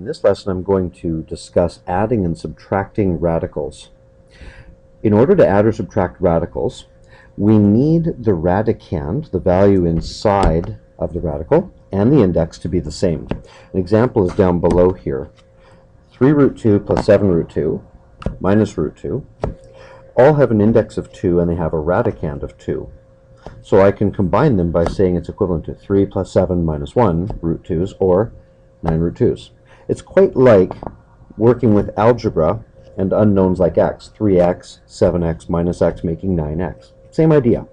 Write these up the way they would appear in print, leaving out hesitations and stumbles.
In this lesson, I'm going to discuss adding and subtracting radicals. In order to add or subtract radicals, we need the radicand, the value inside of the radical, and the index to be the same. An example is down below here. 3 root 2 plus 7 root 2 minus root 2 all have an index of 2 and they have a radicand of 2. So I can combine them by saying it's equivalent to 3 plus 7 minus 1 root 2's, or 9 root 2's. It's quite like working with algebra and unknowns like x, 3x, 7x minus x making 9x. Same idea.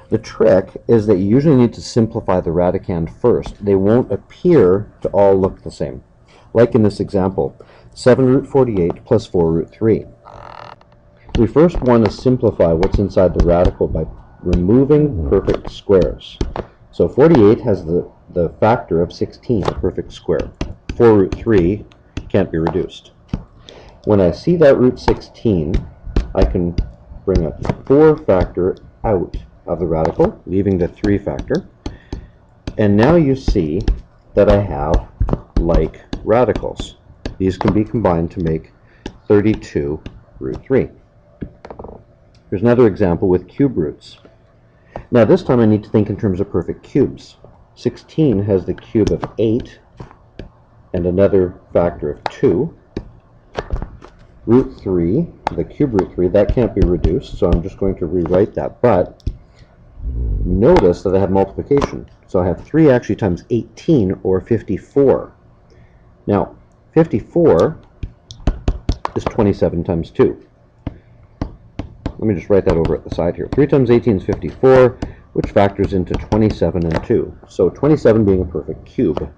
The trick is that you usually need to simplify the radicand first. They won't appear to all look the same. Like in this example, 7 root 48 plus 4 root 3. We first want to simplify what's inside the radical by removing perfect squares. So 48 has the factor of 16, a perfect square. 4 root 3 can't be reduced. When I see that root 16, I can bring a 4 factor out of the radical, leaving the 3 factor. And now you see that I have like radicals. These can be combined to make 32 root 3. Here's another example with cube roots. Now this time I need to think in terms of perfect cubes. 16 has the cube of 8 and another factor of 2. Root 3, the cube root 3, that can't be reduced, so I'm just going to rewrite that. But notice that I have multiplication. So I have 3 actually times 18, or 54. Now, 54 is 27 times 2. Let me just write that over at the side here. 3 times 18 is 54, which factors into 27 and 2. So 27 being a perfect cube.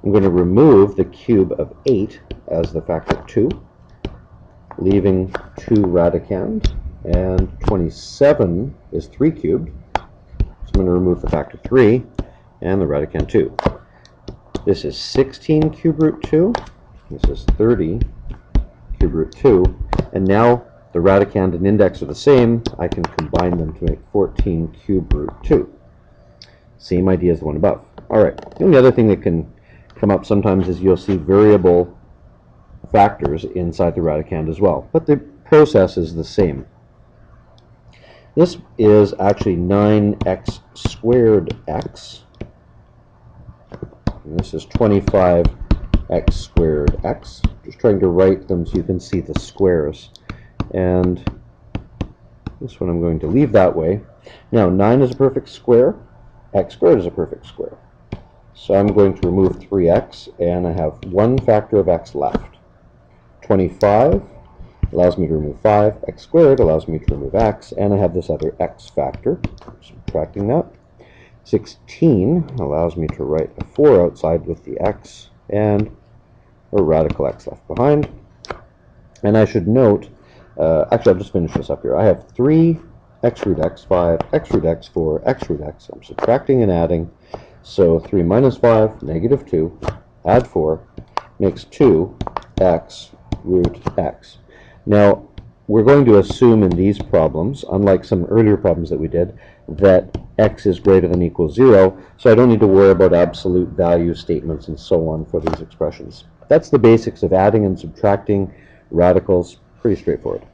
I'm going to remove the cube of 8 as the factor of 2, leaving 2 radicand, and 27 is 3 cubed. So I'm going to remove the factor 3 and the radicand 2. This is 16 cube root 2. This is 30 cube root 2. And now the radicand and index are the same. I can combine them to make 14 cube root 2. Same idea as the one above. All right. The only other thing that can come up sometimes is you'll see variable factors inside the radicand as well. But the process is the same. This is actually 9x squared x. And this is 25x squared x. Just trying to write them so you can see the squares. And this one I'm going to leave that way. Now 9 is a perfect square. X squared is a perfect square. So I'm going to remove 3x, and I have one factor of x left. 25 allows me to remove 5. X squared allows me to remove x, and I have this other x factor. Subtracting that. 16 allows me to write a 4 outside with the x and a radical x left behind. And I should note, actually I've just finished this up here. I have 3 x root x, 5 x root x, 4 x root x. I'm subtracting and adding. So 3 minus 5, negative 2, add 4, makes 2 x root x. Now, we're going to assume in these problems, unlike some earlier problems that we did, that x is greater than or equals 0, so I don't need to worry about absolute value statements and so on for these expressions. That's the basics of adding and subtracting radicals. Pretty straightforward.